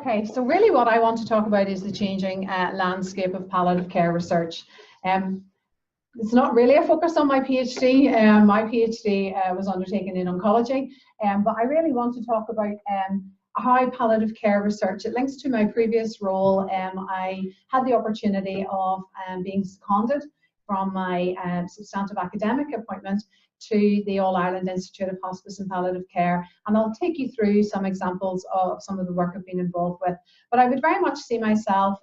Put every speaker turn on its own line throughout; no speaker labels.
Okay, so really what I want to talk about is the changing landscape of palliative care research. It's not really a focus on my PhD. My PhD was undertaken in oncology, but I really want to talk about how palliative care research, it links to my previous role. I had the opportunity of being seconded from my substantive academic appointment to the All-Ireland Institute of Hospice and Palliative Care, and I'll take you through some examples of some of the work I've been involved with. But I would very much see myself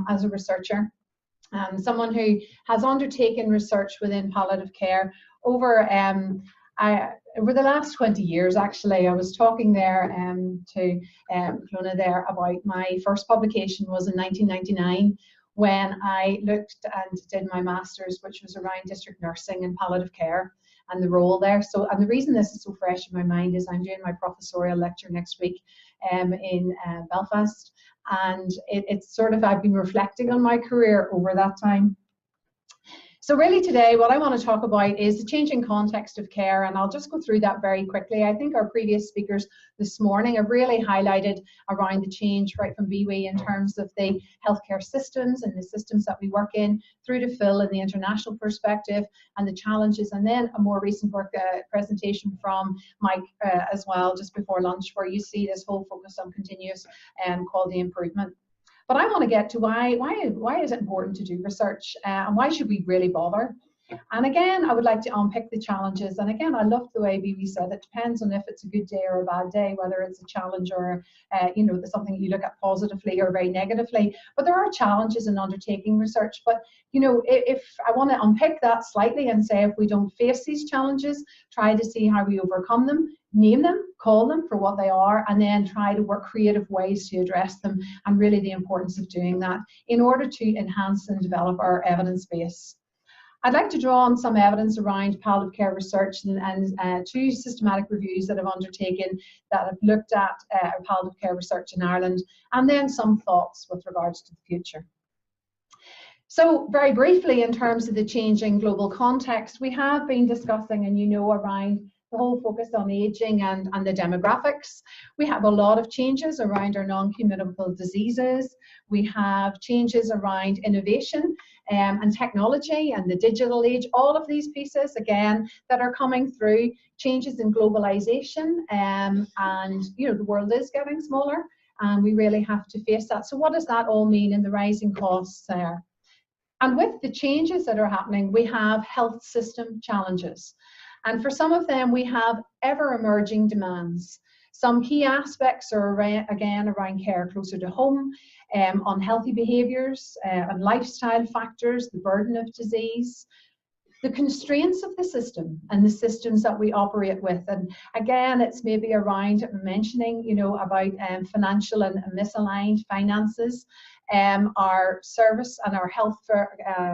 as a researcher, someone who has undertaken research within palliative care over the last 20 years. Actually, I was talking there to Clona there about my first publication was in 1999, when I looked and did my master's, which was around district nursing and palliative care and the role there. So, and the reason this is so fresh in my mind is I'm doing my professorial lecture next week in Belfast, and it's sort of, I've been reflecting on my career over that time. So really today what I want to talk about is the changing context of care, and I'll just go through that very quickly. I think our previous speakers this morning have really highlighted around the change right from BWE in terms of the healthcare systems and the systems that we work in, through to Phil in the international perspective and the challenges, and then a more recent work presentation from Mike as well just before lunch, where you see this whole focus on continuous quality improvement. But I want to get to why is it important to do research, and why should we really bother? And again, I would like to unpick the challenges. And again, I love the way BB said it depends on if it's a good day or a bad day, whether it's a challenge or you know, something you look at positively or very negatively. But there are challenges in undertaking research. But you know, if I want to unpick that slightly and say, if we don't face these challenges, try to see how we overcome them, name them, call them for what they are, and then try to work creative ways to address them, and really the importance of doing that in order to enhance and develop our evidence base. I'd like to draw on some evidence around palliative care research and two systematic reviews that I've undertaken that have looked at palliative care research in Ireland, and then some thoughts with regards to the future. So very briefly, in terms of the changing global context, we have been discussing, and you know, around the whole focus on ageing and the demographics. We have a lot of changes around our non-communicable diseases. We have changes around innovation and technology and the digital age, all of these pieces, again, that are coming through, changes in globalization, and you know, the world is getting smaller, and we really have to face that. So what does that all mean in the rising costs there? And with the changes that are happening, we have health system challenges. And for some of them, we have ever emerging demands. Some key aspects are around, again, around care closer to home, unhealthy behaviours, and lifestyle factors, the burden of disease, the constraints of the system and the systems that we operate with. And again, it's maybe around mentioning, you know, about financial and misaligned finances, our service and our health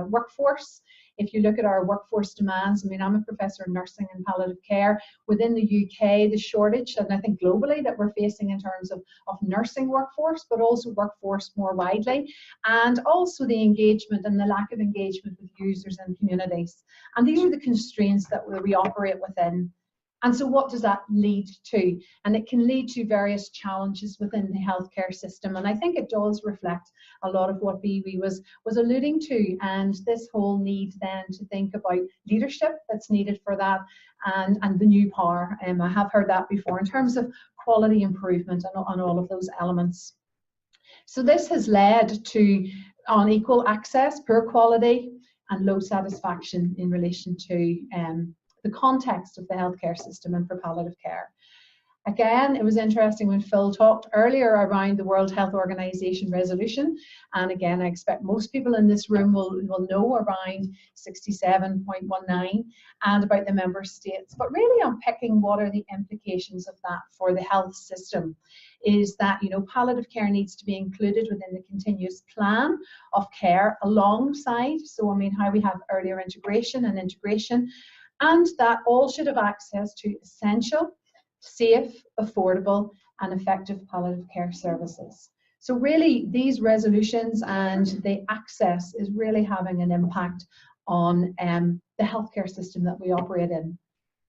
workforce. If you look at our workforce demands, I mean, I'm a professor in nursing and palliative care. Within the UK, the shortage, and I think globally, that we're facing in terms of nursing workforce, but also workforce more widely, and also the engagement and the lack of engagement with users and communities. And these are the constraints that we operate within. And so what does that lead to? And it can lead to various challenges within the healthcare system. And I think it does reflect a lot of what BB was alluding to, and this whole need then to think about leadership that's needed for that, and the new power. I have heard that before in terms of quality improvement and all of those elements. So this has led to unequal access, poor quality, and low satisfaction in relation to the context of the healthcare system and for palliative care. Again, it was interesting when Phil talked earlier around the World Health Organization resolution, and again, I expect most people in this room will know around 67.19 and about the member states, but really unpicking what are the implications of that for the health system is that, you know, palliative care needs to be included within the continuous plan of care alongside, so I mean, how we have earlier integration, and that all should have access to essential, safe, affordable, and effective palliative care services. So really, these resolutions and the access is really having an impact on the healthcare system that we operate in.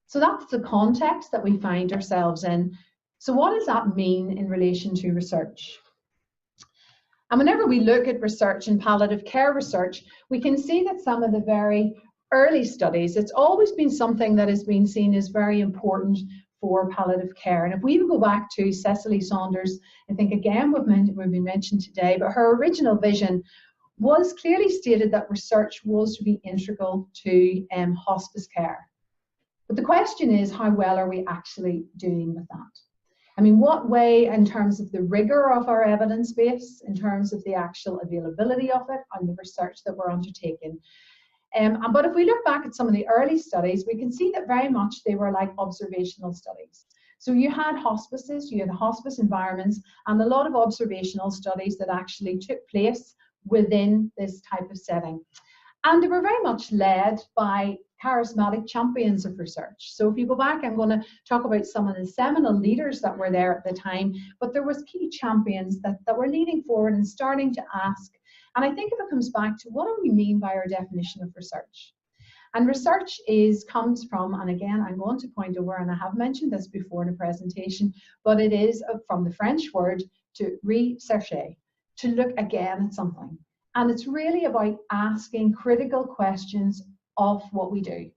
So that's the context that we find ourselves in. So what does that mean in relation to research? And whenever we look at research and palliative care research, we can see that some of the very early studies, it's always been something that has been seen as very important for palliative care. And if we go back to Cicely Saunders, I think again we've been mentioned today, but her original vision was clearly stated that research was to be integral to hospice care. But the question is, how well are we actually doing with that? I mean, what way in terms of the rigor of our evidence base, in terms of the actual availability of it and the research that we're undertaking? But if we look back at some of the early studies, we can see that very much they were like observational studies. So you had hospices, you had hospice environments, and a lot of observational studies that actually took place within this type of setting. And they were very much led by charismatic champions of research. So if you go back, I'm going to talk about some of the seminal leaders that were there at the time, but there was key champions that were leading forward and starting to ask. And I think if it comes back to what do we mean by our definition of research? And research comes from, and again, I'm going to point over, and I have mentioned this before in a presentation, but it is from the French word to rechercher, to look again at something. And it's really about asking critical questions of what we do.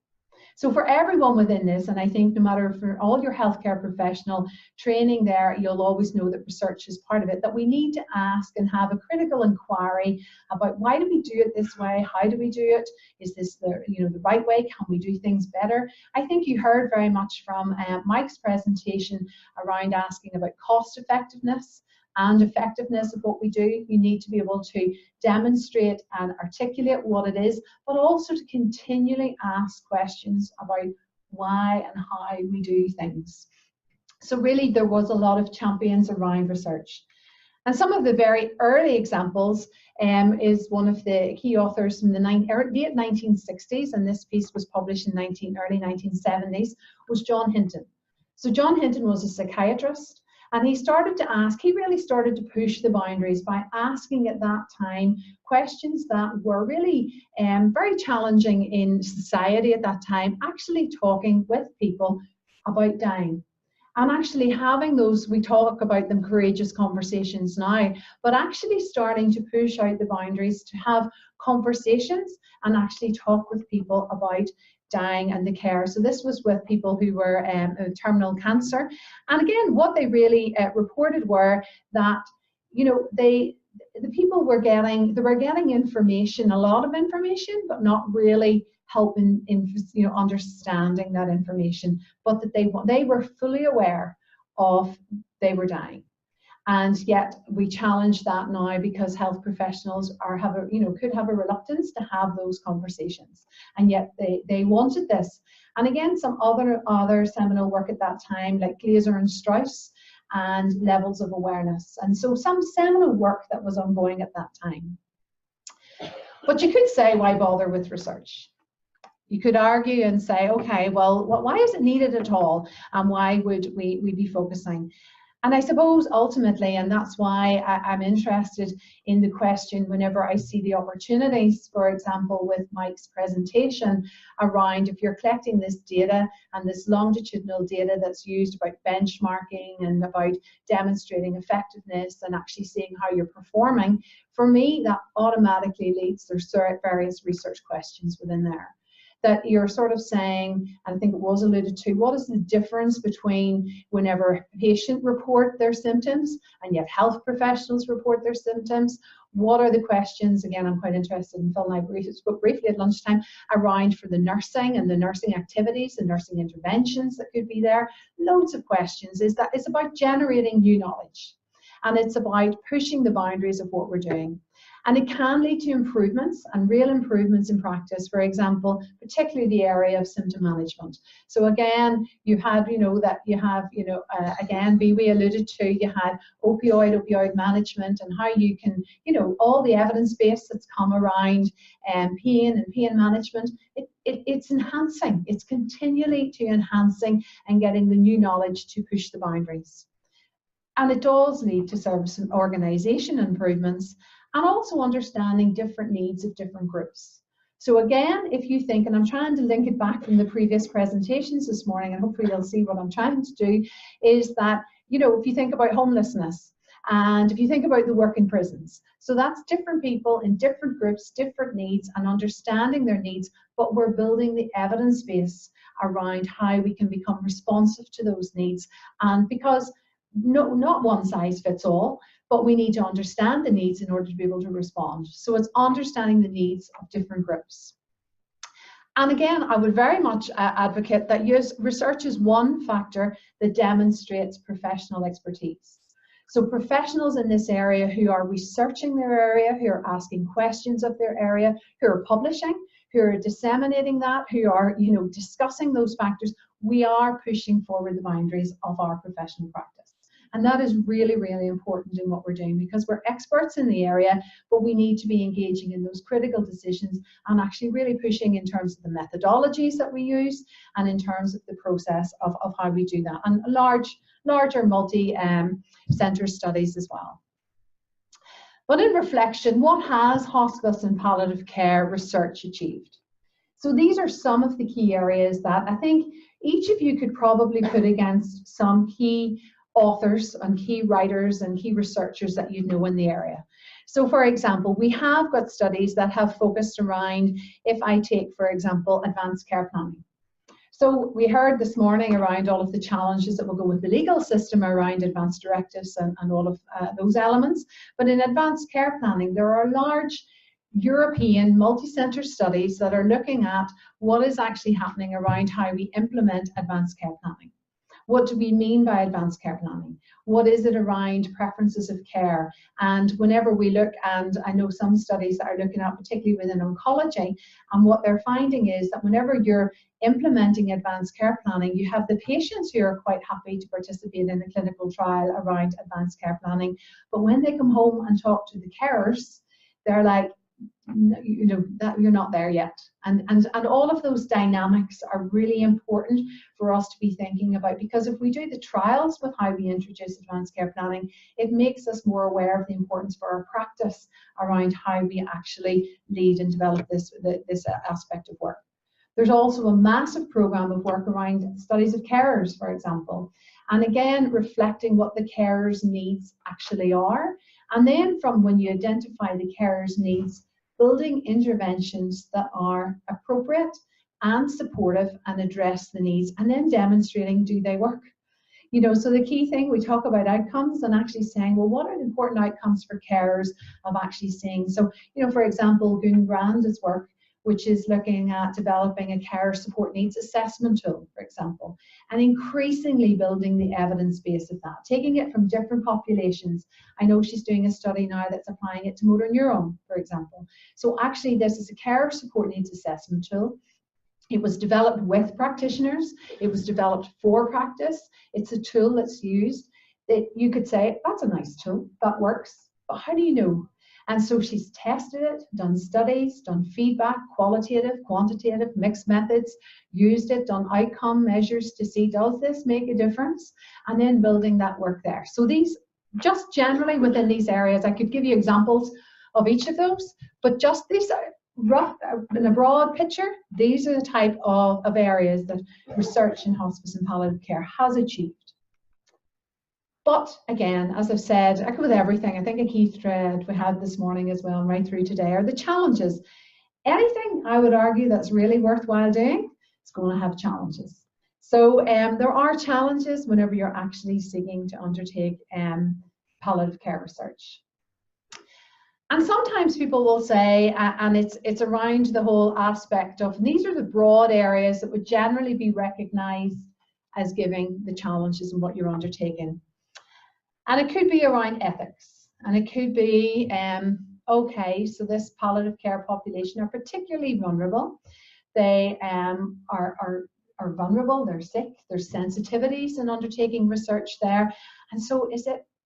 So for everyone within this, and I think no matter for all your healthcare professional training there, you'll always know that research is part of it, that we need to ask and have a critical inquiry about why do we do it this way? How do we do it? Is this the right way? Can we do things better? I think you heard very much from Mike's presentation around asking about cost effectiveness and effectiveness of what we do. You need to be able to demonstrate and articulate what it is, but also to continually ask questions about why and how we do things. So really there was a lot of champions around research. And some of the very early examples is one of the key authors from the late 1960s, and this piece was published in early 1970s, was John Hinton. So John Hinton was a psychiatrist. And he really started to push the boundaries by asking at that time questions that were really very challenging in society at that time, actually talking with people about dying. And actually having those, we talk about them courageous conversations now, but actually starting to push out the boundaries to have conversations and actually talk with people about dying and the care. So this was with people who were terminal cancer. And again, what they really reported were that, the people were getting information, a lot of information, but not really helping in, understanding that information, but that they were fully aware of they were dying. And yet we challenge that now because health professionals could have a reluctance to have those conversations. And yet they wanted this. And again, some other seminal work at that time, like Glaser and Strauss, and levels of awareness. And so some seminal work that was ongoing at that time. But you could say, why bother with research? You could argue and say, okay, well, why is it needed at all? And why would we be focusing? And I suppose ultimately, and that's why I'm interested in the question whenever I see the opportunities, for example, with Mike's presentation around if you're collecting this data and this longitudinal data that's used about benchmarking and about demonstrating effectiveness and actually seeing how you're performing, for me, that automatically leads to various research questions within there. That you're sort of saying, and I think it was alluded to, what is the difference between whenever a patient report their symptoms and yet health professionals report their symptoms? What are the questions? Again, I'm quite interested in Phil and I spoke briefly at lunchtime around for the nursing and the nursing activities and nursing interventions that could be there. Loads of questions. It's about generating new knowledge, and it's about pushing the boundaries of what we're doing. And it can lead to improvements and real improvements in practice, for example, particularly the area of symptom management. So again, you had, again, we alluded to, you had opioid management and how you can, all the evidence base that's come around pain and pain management, it's enhancing, it's continually to enhancing and getting the new knowledge to push the boundaries. And it does lead to service and organisation improvements, and also understanding different needs of different groups. So again, if you think, and I'm trying to link it back from the previous presentations this morning, and hopefully you'll see what I'm trying to do, is that, if you think about homelessness, And if you think about the work in prisons, so that's different people in different groups, different needs, and understanding their needs, but we're building the evidence base around how we can become responsive to those needs. And because not one size fits all, but we need to understand the needs in order to be able to respond. So it's understanding the needs of different groups. And again, I would very much advocate that research is one factor that demonstrates professional expertise. So professionals in this area who are researching their area, who are asking questions of their area, who are publishing, who are disseminating that, who are discussing those factors, we are pushing forward the boundaries of our professional practice. And that is really, really important in what we're doing, because we're experts in the area, but we need to be engaging in those critical decisions and actually really pushing in terms of the methodologies that we use and in terms of the process of how we do that, and larger multi-centre studies as well. But in reflection, what has hospice and palliative care research achieved? So these are some of the key areas that I think each of you could probably put against some key authors and key writers and key researchers that you know in the area. So for example, we have got studies that have focused around, if I take for example advanced care planning. So we heard this morning around all of the challenges that will go with the legal system around advanced directives and all of those elements. But in advanced care planning, there are large European multi-centre studies that are looking at what is actually happening around how we implement advanced care planning. What do we mean by advanced care planning? What is it around preferences of care? And whenever we look, and I know some studies that are looking at particularly within oncology, and what they're finding is that whenever you're implementing advanced care planning, you have the patients who are quite happy to participate in the clinical trial around advanced care planning. But when they come home and talk to the carers, they're like, that you're not there yet. And all of those dynamics are really important for us to be thinking about, because if we do the trials with how we introduce advanced care planning, it makes us more aware of the importance for our practice around how we actually lead and develop this aspect of work. There's also a massive program of work around studies of carers, for example, and again reflecting what the carers' needs actually are, and then from when you identify the carers' needs, building interventions that are appropriate and supportive and address the needs, and then demonstrating, do they work? So the key thing, we talk about outcomes and actually saying, well, what are the important outcomes for carers of actually seeing? So, for example, Gun Grand's work, which is looking at developing a care support needs assessment tool, for example, and increasingly building the evidence base of that, taking it from different populations. I know she's doing a study now that's applying it to motor neuron, for example. So actually this is a care support needs assessment tool. It was developed with practitioners. It was developed for practice. It's a tool that's used that you could say, that's a nice tool, that works, but how do you know? And so she's tested it, done studies, done feedback, qualitative, quantitative, mixed methods, used it, done outcome measures to see, does this make a difference? And then building that work there. So these, just generally within these areas, I could give you examples of each of those, but just these are rough, in a broad picture, these are the type of areas that research in hospice and palliative care has achieved. But again, as I've said, echo with everything, I think a key thread we had this morning as well, and right through today, are the challenges. Anything I would argue that's really worthwhile doing, it's going to have challenges. So there are challenges whenever you're actually seeking to undertake palliative care research. And sometimes people will say, and it's around the whole aspect of, these are the broad areas that would generally be recognised as giving the challenges in what you're undertaking. And it could be around ethics, and it could be, okay, so this palliative care population are particularly vulnerable. They are vulnerable, they're sick, there's sensitivities in undertaking research there. And so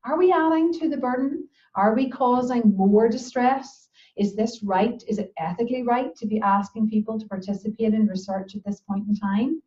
are we adding to the burden? Are we causing more distress? Is this right? Is it ethically right to be asking people to participate in research at this point in time?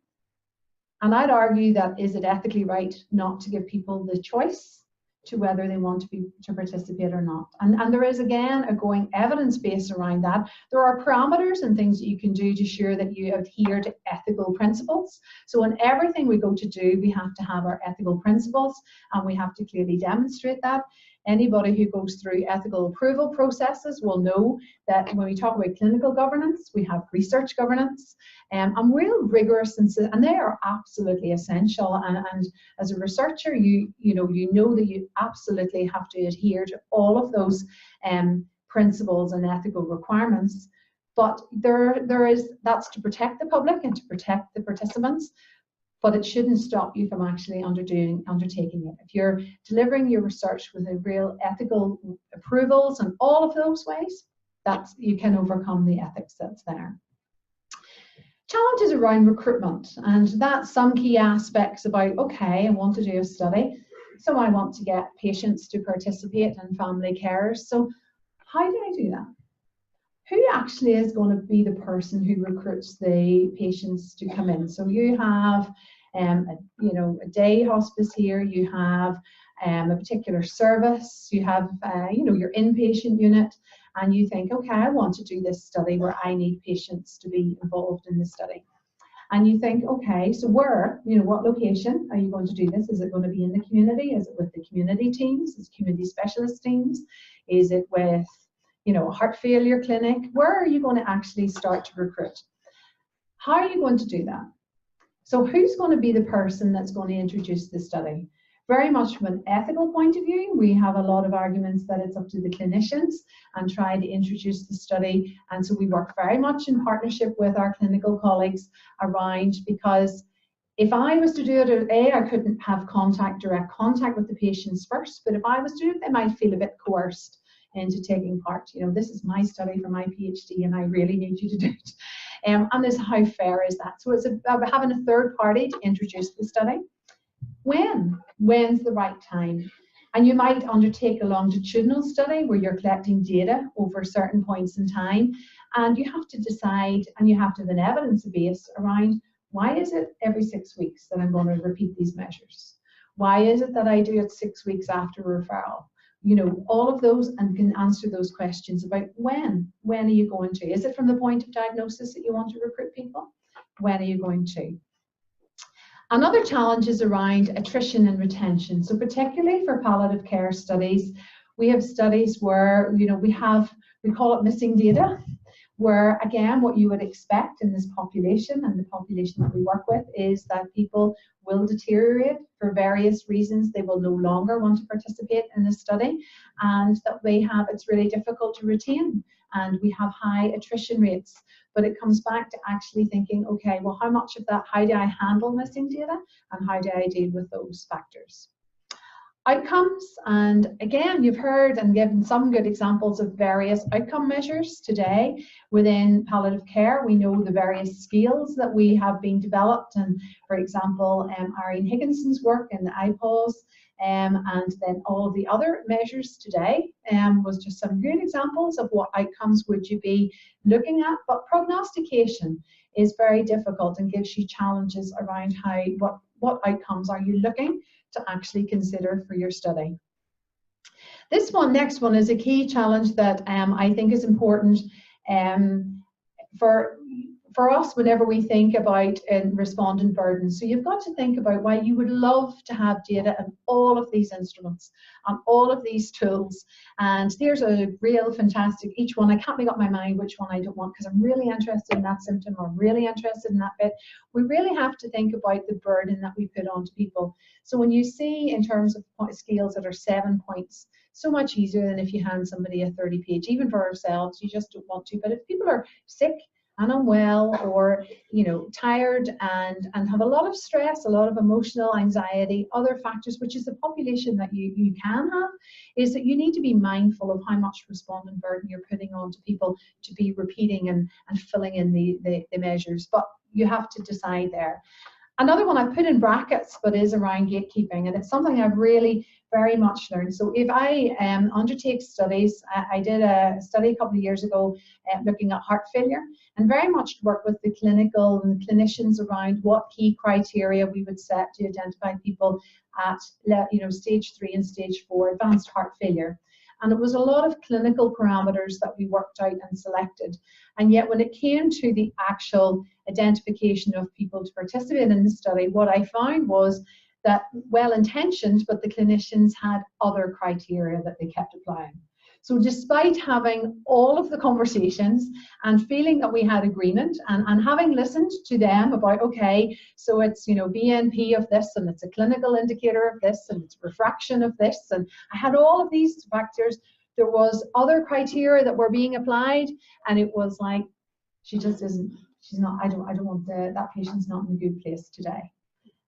And I'd argue that, is it ethically right not to give people the choice to whether they want to participate or not? And there is, again, a growing evidence base around that. There are parameters and things that you can do to ensure that you adhere to ethical principles. So in everything we go to do, we have to have our ethical principles, and we have to clearly demonstrate that. Anybody who goes through ethical approval processes will know that when we talk about clinical governance, we have research governance, and real rigorous, and they are absolutely essential. And as a researcher, you know that you absolutely have to adhere to all of those principles and ethical requirements. But that's to protect the public and to protect the participants. But it shouldn't stop you from actually undertaking it. If you're delivering your research with a real ethical approvals and all of those ways, you can overcome the ethics that's there. Challenges around recruitment, and that's some key aspects about, okay, I want to do a study, so I want to get patients to participate and family carers. So how do I do that? Who actually is going to be the person who recruits the patients to come in? So you have a day hospice here, you have a particular service, you have your inpatient unit, and you think, okay, I want to do this study where I need patients to be involved in the study. And you think, okay, so where, what location are you going to do this? Is it going to be in the community? Is it with the community teams? Is it community specialist teams? Is it with a heart failure clinic? Where are you going to actually start to recruit? How are you going to do that? So who's going to be the person that's going to introduce the study? Very much from an ethical point of view, we have a lot of arguments that it's up to the clinicians and try to introduce the study. And so we work very much in partnership with our clinical colleagues around, because if I was to do it, I couldn't have direct contact with the patients first, but if I was to do it, they might feel a bit coerced into taking part. This is my study for my PhD and I really need you to do it. And this, how fair is that? So it's about having a third party to introduce the study. When's the right time? And you might undertake a longitudinal study where you're collecting data over certain points in time, and you have to decide, and you have to have an evidence base around, why is it every 6 weeks that I'm going to repeat these measures? Why is it that I do it 6 weeks after referral? All of those, and can answer those questions about when are you going to? Is it from the point of diagnosis that you want to recruit people? When are you going to? Another challenge is around attrition and retention. So particularly for palliative care studies, we have studies where, we call it missing data, where again, what you would expect in this population and the population that we work with is that people will deteriorate for various reasons. They will no longer want to participate in the study, and that it's really difficult to retain, and we have high attrition rates. But it comes back to actually thinking, okay, well, how much of that, how do I handle missing data, and how do I deal with those factors? Outcomes, and again, you've heard and given some good examples of various outcome measures today within palliative care. We know the various scales that we have been developed, and for example, Irene Higginson's work in the IPAWS, and then all of the other measures today was just some good examples of what outcomes would you be looking at. But prognostication is very difficult and gives you challenges around what outcomes are you looking to actually consider for your study. Next one is a key challenge that I think is important for us whenever we think about respondent burden. So you've got to think about why you would love to have data on all of these instruments, on all of these tools. And there's a real fantastic, each one, I can't make up my mind which one I don't want because I'm really interested in that symptom or really interested in that bit. We really have to think about the burden that we put onto people. So when you see in terms of scales that are 7 points, so much easier than if you hand somebody a 30-page, even for ourselves, you just don't want to. But if people are sick and unwell, or tired and have a lot of stress, a lot of emotional anxiety, other factors, which is the population that you can have, is that you need to be mindful of how much respondent burden you're putting on to people to be repeating and filling in the measures. But you have to decide there. Another one I put in brackets, but is around gatekeeping, and it's something I've really very much learned. So if I undertake studies, I did a study a couple of years ago looking at heart failure, and very much work with the clinical and clinicians around what key criteria we would set to identify people at stage 3 and stage 4 advanced heart failure. And it was a lot of clinical parameters that we worked out and selected. And yet when it came to the actual identification of people to participate in the study, what I found was that well-intentioned, but the clinicians had other criteria that they kept applying. So despite having all of the conversations and feeling that we had agreement and having listened to them about, okay, so it's, you know, BNP of this, and it's a clinical indicator of this, and it's refraction of this, and I had all of these factors, there was other criteria that were being applied, and it was like, she just isn't, she's not, I don't want that patient's not in a good place today.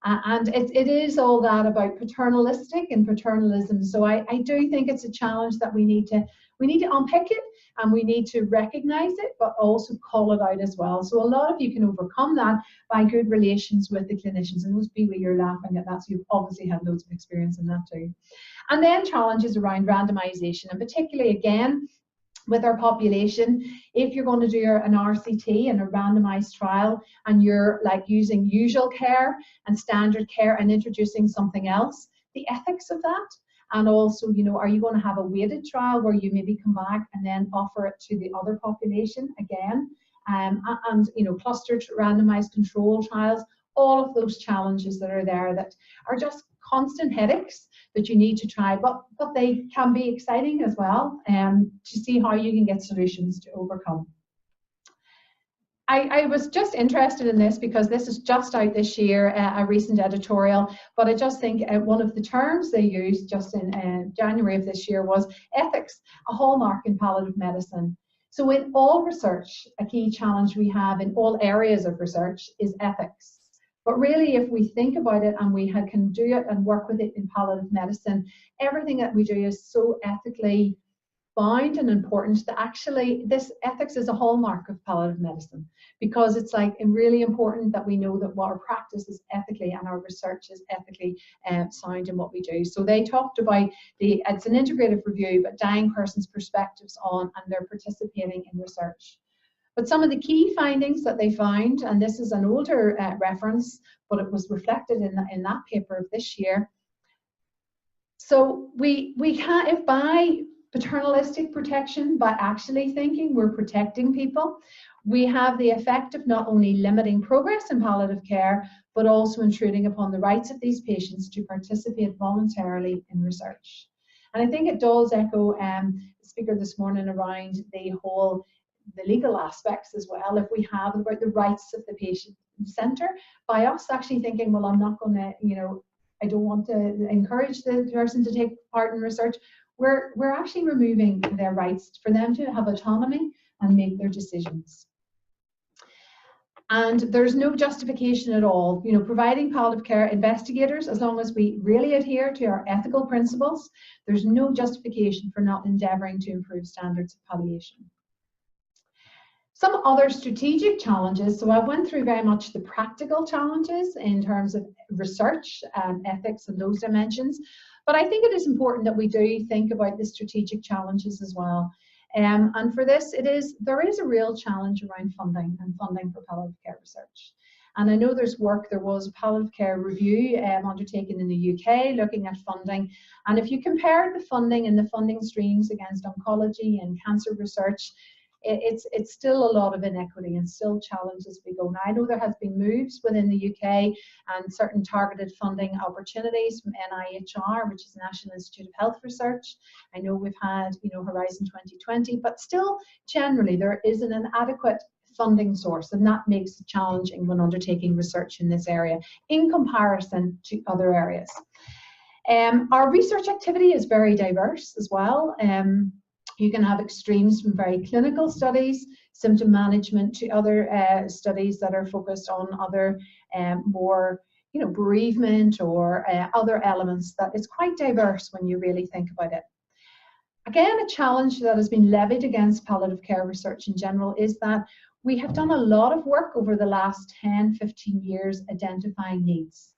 And it is all that about paternalistic and paternalism. So I do think it's a challenge that we need to unpick it, and we need to recognize it, but also call it out as well. So a lot of you can overcome that by good relations with the clinicians. And those be where you're laughing at that, so you've obviously had loads of experience in that too. And then challenges around randomization, and particularly again, with our population, if you're going to do an RCT and a randomized trial, and you're like using usual care and standard care and introducing something else, the ethics of that, and also, you know, are you going to have a weighted trial where you maybe come back and then offer it to the other population again, and you know, clustered randomized control trials, all of those challenges that are there that are just constant headaches that you need to try, but they can be exciting as well, to see how you can get solutions to overcome. I was just interested in this because this is just out this year, a recent editorial, but I just think one of the terms they used just in January of this year was ethics, a hallmark in palliative medicine. So in all research, a key challenge we have in all areas of research is ethics. But really, if we think about it and we can do it and work with it in palliative medicine, everything that we do is so ethically bound and important that actually this ethics is a hallmark of palliative medicine, because it's like really important that we know that what our practice is ethically and our research is ethically sound in what we do. So they talked about it's an integrative review, but dying persons' perspectives on, and they're participating in research. But some of the key findings that they found, and this is an older reference, but it was reflected in that paper of this year. So we can, if by paternalistic protection, by actually thinking we're protecting people, we have the effect of not only limiting progress in palliative care, but also intruding upon the rights of these patients to participate voluntarily in research. And I think it does echo the speaker this morning around the legal aspects as well. If we have about the rights of the patient centre, by us actually thinking, well, I'm not going to, you know, I don't want to encourage the person to take part in research, we're actually removing their rights for them to have autonomy and make their decisions. And there's no justification at all, you know, providing palliative care investigators, as long as we really adhere to our ethical principles, there's no justification for not endeavouring to improve standards of palliation. Some other strategic challenges, so I went through very much the practical challenges in terms of research and ethics and those dimensions, but I think it is important that we do think about the strategic challenges as well. And for this, there is a real challenge around funding and funding for palliative care research. And I know there was a palliative care review undertaken in the UK looking at funding. And if you compare the funding and the funding streams against oncology and cancer research, it's still a lot of inequity and still challenges as we go. Now, I know there has been moves within the UK and certain targeted funding opportunities from NIHR, which is National Institute of Health Research. I know we've had, you know, Horizon 2020, but still generally there isn't an adequate funding source, and that makes it challenging when undertaking research in this area in comparison to other areas. Our research activity is very diverse as well. You can have extremes from very clinical studies, symptom management, to other studies that are focused on other more, you know, bereavement or other elements. That it's quite diverse when you really think about it. Again, a challenge that has been levied against palliative care research in general is that we have done a lot of work over the last 10, 15 years identifying needs.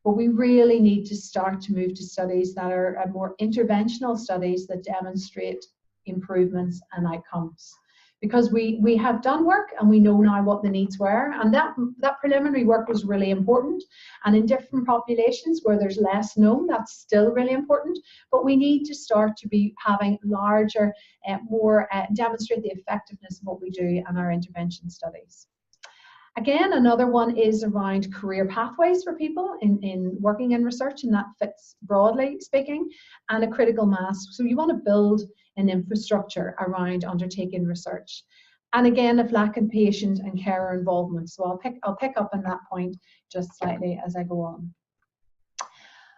But we really need to start to move to studies that are more interventional studies that demonstrate improvements and outcomes, because we have done work and we know now what the needs were, and that preliminary work was really important, and in different populations where there's less known, that's still really important, but we need to start to be having larger more demonstrate the effectiveness of what we do in our intervention studies. Again, another one is around career pathways for people in working in research, and that fits broadly speaking, and a critical mass. So you want to build an infrastructure around undertaking research. And again, if lacking patient and carer involvement. So I'll pick up on that point just slightly as I go on.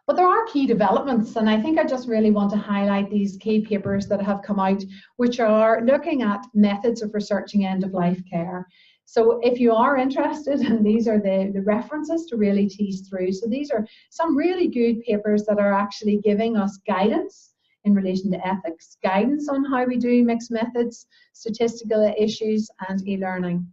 But there are key developments, and I think I just really want to highlight these key papers that have come out, which are looking at methods of researching end-of-life care. So if you are interested, and these are the references to really tease through. So these are some really good papers that are actually giving us guidance in relation to ethics, guidance on how we do mixed methods, statistical issues, and e-learning.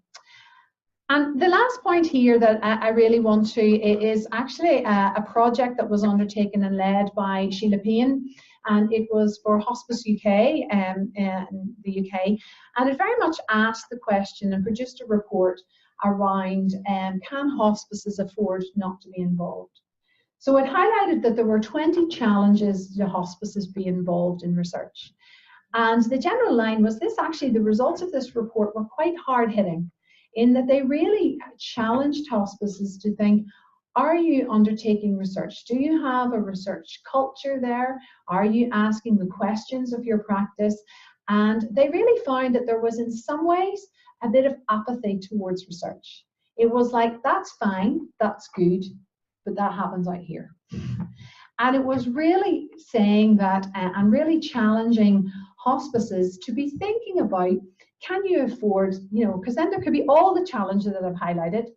And the last point here that I really want to is actually a project that was undertaken and led by Sheila Payne, and it was for Hospice UK in the UK, and it very much asked the question and produced a report around can hospices afford not to be involved? So it highlighted that there were 20 challenges to hospices be involved in research. And the general line was this: actually the results of this report were quite hard-hitting, in that they really challenged hospices to think, are you undertaking research? Do you have a research culture there? Are you asking the questions of your practice? And they really found that there was in some ways a bit of apathy towards research. It was like, that's fine, that's good, but that happens out here. And it was really saying that and really challenging hospices to be thinking about, can you afford, you know, because then there could be all the challenges that I've highlighted,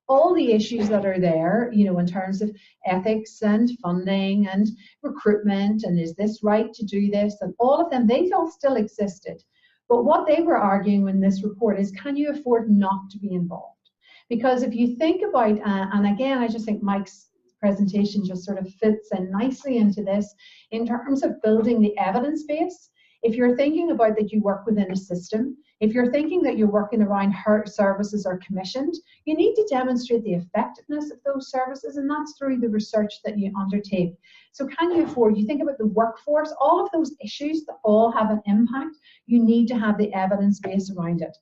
all the issues that are there, you know, in terms of ethics and funding and recruitment, and is this right to do this, and all of them, they all still existed. But what they were arguing in this report is, can you afford not to be involved? Because if you think about, and again, I just think Mike's presentation just sort of fits in nicely into this, in terms of building the evidence base. If you're thinking about that you work within a system, if you're thinking that you're working around how services are commissioned, you need to demonstrate the effectiveness of those services, and that's through the research that you undertake. So can you afford, you think about the workforce, all of those issues that all have an impact, you need to have the evidence base around it.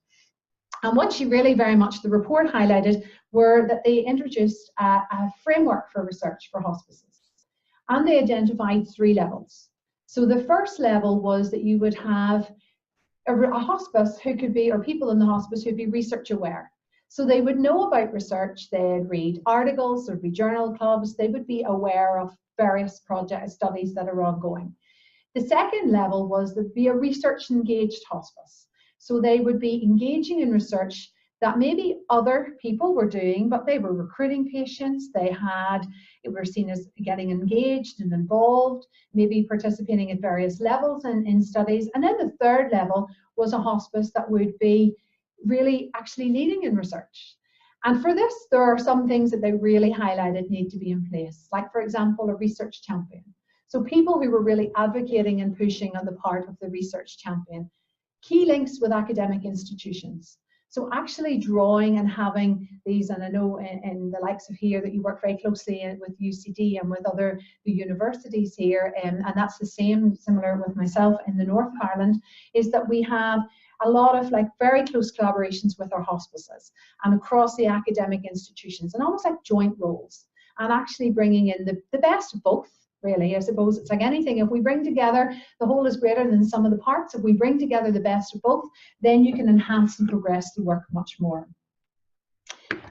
And what she really very much, the report highlighted, were that they introduced a framework for research for hospices. And they identified 3 levels. So the first level was that you would have a hospice who could be, or people in the hospice who'd be research aware. So they would know about research, they'd read articles, there'd be journal clubs, they would be aware of various project studies that are ongoing. The second level was there'd be a research engaged hospice. So they would be engaging in research that maybe other people were doing, but they were recruiting patients, they were seen as getting engaged and involved, maybe participating at various levels in studies. And then the third level was a hospice that would be really actually leading in research. And for this, there are some things that they really highlighted need to be in place, like, for example, a research champion. So people who were really advocating and pushing on the part of the research champion. Key links with academic institutions. So actually drawing and having these, and I know in the likes of here that you work very closely with UCD and with other the universities here, and that's the same, similar with myself in the North of Ireland, is that we have a lot of like very close collaborations with our hospices and across the academic institutions, and almost like joint roles, and actually bringing in the best of both. Really, I suppose it's like anything. If we bring together, the whole is greater than the sum of the parts. If we bring together the best of both, then you can enhance and progress the work much more.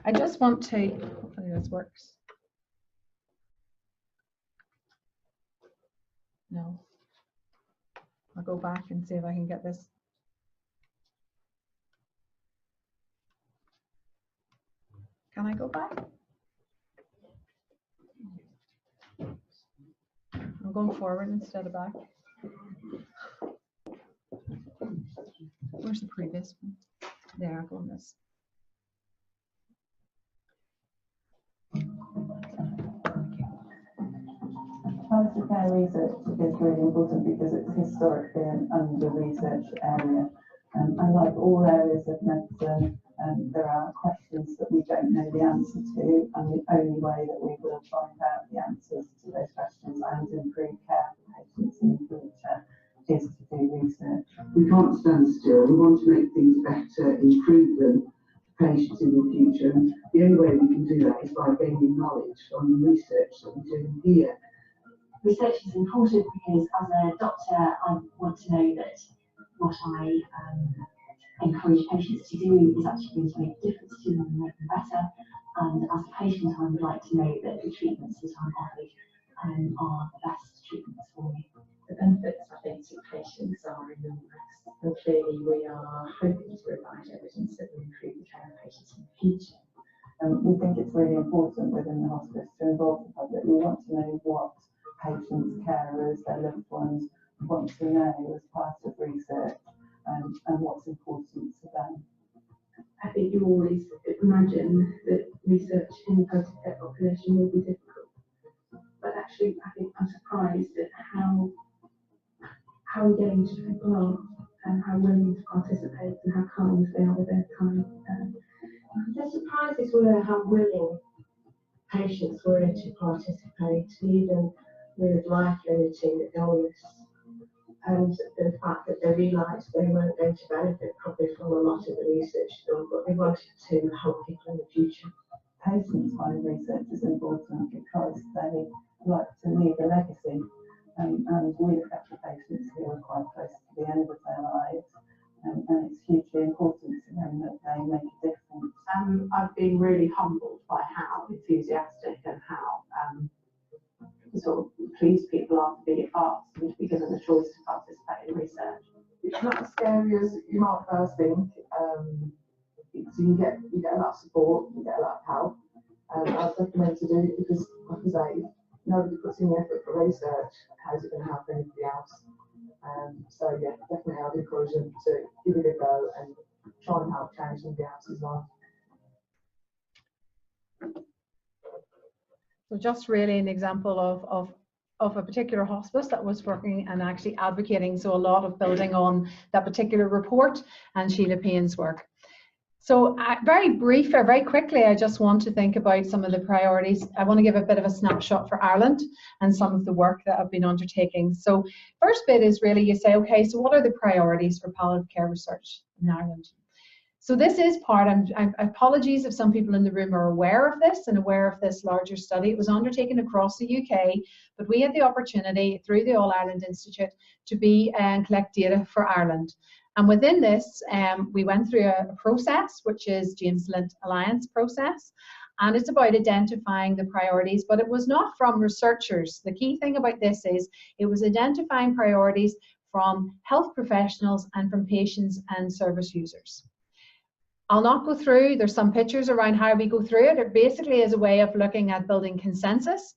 I just want to, hopefully this works. No. I'll go back and see if I can get this. Can I go back? I'm going forward instead of back. Where's the previous one? There, I'll go on this.
Palliative care research is really important because it's historically an under-researched area. And like all areas of medicine, there are questions that we don't know the answer to, and the only way that we will find out the answers to those questions and improve care for patients in the future is to do research.
We can't stand still. We want to make things better, improve them patients in the future. And the only way we can do that is by gaining knowledge from the research that we do here.
Research is important because as a doctor, I want to know that what I encourage patients to do is actually going to make a difference to them and make them better. And as a patient, I would like to know that the treatments that I'm offered are the best treatments for me.
The benefits, I think, to patients are enormous, and clearly we are hoping to provide evidence that will improve the care of patients in the future.
We think it's really important within the hospice to involve the public. We want to know what patients, carers, their loved ones want to know as part of research and what's important to them.
I think you always imagine that research in the palliative care population will be difficult, but actually I think I'm surprised at how engaged people are and how willing to participate and how kind they are with their time.
The surprises were how willing patients were to participate, even with life-limiting illness, and the fact that they realised they weren't going to benefit probably from a lot of the research done, but they wanted to help people in the future.
Patients find research is important because they like to leave a legacy, and we look after patients who are quite close to the end of their lives, and it's hugely important to them that they make a difference.
I've been really humbled by how enthusiastic and how sort of pleased people are to be at part because of the choice to participate in research.
It's not as scary as you might first think. So you get a lot of support, you get a lot of help. I'd recommend to do it because, like I say, if nobody puts in the effort for research, how's it going to help anybody else? So yeah, definitely I'd encourage them to give it a go and try and help change somebody else's life.
So just really an example of a particular hospice that was working and actually advocating, so a lot of building on that particular report and Sheila Payne's work. So very quickly, I just want to think about some of the priorities. I want to give a bit of a snapshot for Ireland and some of the work that I've been undertaking. So first bit is really you say, okay, so what are the priorities for palliative care research in Ireland? So this is part, apologies if some people in the room are aware of this and aware of this larger study. It was undertaken across the UK, but we had the opportunity through the All Ireland Institute to be and collect data for Ireland. And within this, we went through a process, which is James Lind Alliance process, and it's about identifying the priorities, but it was not from researchers. The key thing about this is it was identifying priorities from health professionals and from patients and service users. I'll not go through, there's some pictures around how we go through it. It basically is a way of looking at building consensus.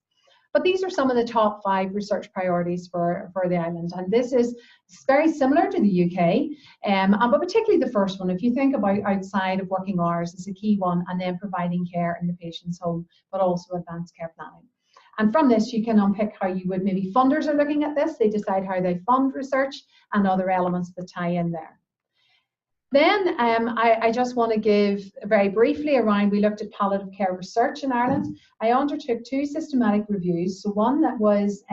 But these are some of the top 5 research priorities for the island. And this is very similar to the UK, but particularly the first one. If you think about outside of working hours, is a key one, and then providing care in the patient's home, but also advanced care planning. And from this, you can unpick how you would, maybe funders are looking at this, they decide how they fund research and other elements that tie in there. Then I just want to give very briefly around, we looked at palliative care research in Ireland. I undertook 2 systematic reviews. So one that was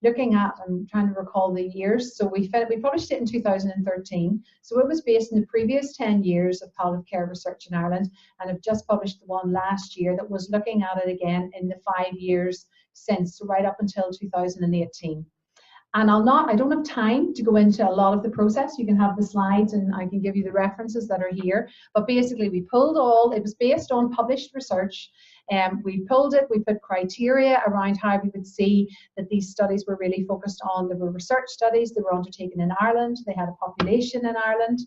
looking at, I'm trying to recall the years, so we published it in 2013. So it was based on the previous 10 years of palliative care research in Ireland, and I've just published the one last year that was looking at it again in the 5 years since, so right up until 2018. And I don't have time to go into a lot of the process. You can have the slides and I can give you the references that are here. But basically we pulled it was based on published research. We pulled it, we put criteria around how we would see that these studies were really focused on, there were research studies, they were undertaken in Ireland, they had a population in Ireland.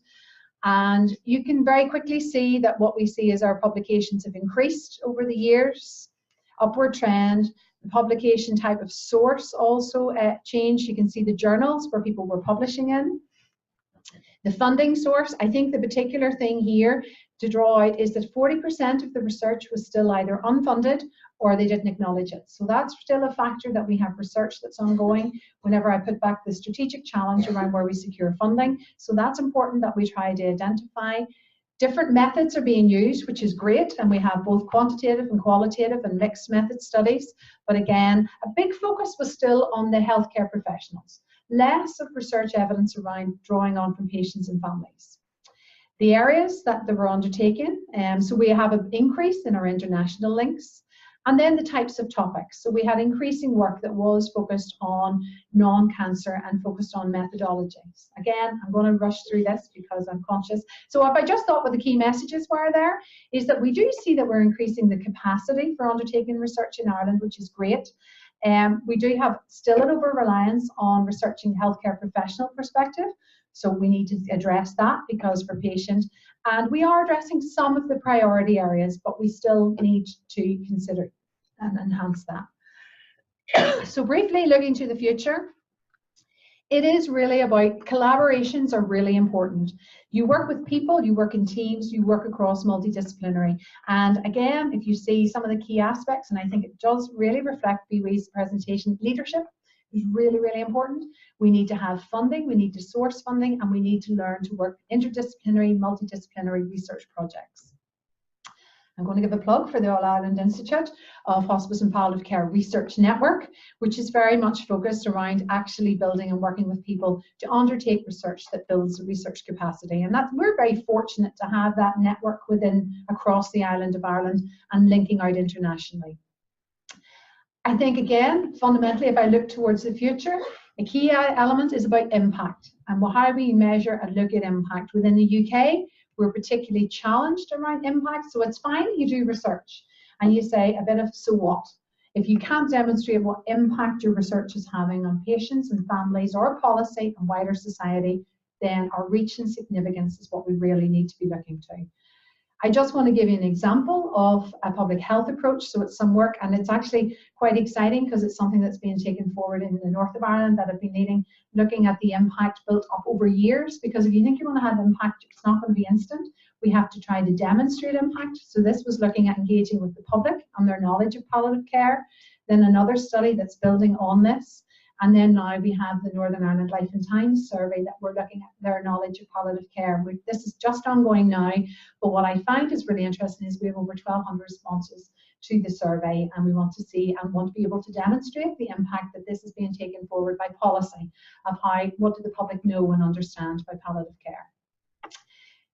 And you can very quickly see that what we see is our publications have increased over the years, upward trend. The publication type of source also changed. You can see the journals where people were publishing in. The funding source, I think the particular thing here to draw out is that 40% of the research was still either unfunded or they didn't acknowledge it. So that's still a factor that we have research that's ongoing whenever I put back the strategic challenge around where we secure funding. So that's important that we try to identify. Different methods are being used, which is great, and we have both quantitative and qualitative and mixed method studies. But again, a big focus was still on the healthcare professionals. Less of research evidence around drawing on from patients and families. the areas that they were undertaken. So we have an increase in our international links. And then the types of topics. So we had increasing work that was focused on non-cancer and focused on methodologies. Again, I'm going to rush through this because I'm conscious. So if I just thought what the key messages were there, is that we do see that we're increasing the capacity for undertaking research in Ireland, which is great. We do have still an over-reliance on researching healthcare professional perspective. So we need to address that because for patients, and we are addressing some of the priority areas, but we still need to consider and enhance that. So briefly looking to the future, it is really about collaborations are really important. You work with people, you work in teams, you work across multidisciplinary. And again, if you see some of the key aspects, and I think it does really reflect BWI's presentation, leadership is really, really important. We need to have funding, we need to source funding, and we need to learn to work interdisciplinary, multidisciplinary research projects. I'm going to give a plug for the All-Ireland Institute of Hospice and Palliative Care Research Network, which is very much focused around actually building and working with people to undertake research that builds research capacity. And we're very fortunate to have that network across the island of Ireland and linking out internationally. I think, again, fundamentally, if I look towards the future, a key element is about impact and how we measure and look at impact. Within the UK, we're particularly challenged around impact. So it's fine, you do research and you say a bit of so what. If you can't demonstrate what impact your research is having on patients and families or policy and wider society, then our reach and significance is what we really need to be looking to. I just want to give you an example of a public health approach. So it's some work, and it's actually quite exciting because it's something that's being taken forward in the north of Ireland that have been looking at the impact built up over years. Because if you think you want to have impact, it's not going to be instant. We have to try to demonstrate impact. So this was looking at engaging with the public and their knowledge of palliative care. Then another study that's building on this. And then now we have the Northern Ireland Life and Times survey that we're looking at their knowledge of palliative care. This is just ongoing now, but what I find is really interesting is we have over 1,200 responses to the survey, and we want to see and want to be able to demonstrate the impact that this is being taken forward by policy of what do the public know and understand by palliative care.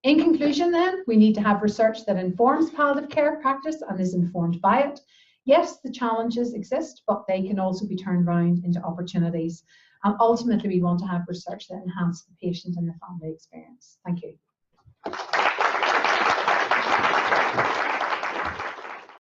In conclusion then, we need to have research that informs palliative care practice and is informed by it. Yes, the challenges exist, but they can also be turned around into opportunities. And ultimately, we want to have research that enhances the patient and the family experience. Thank you.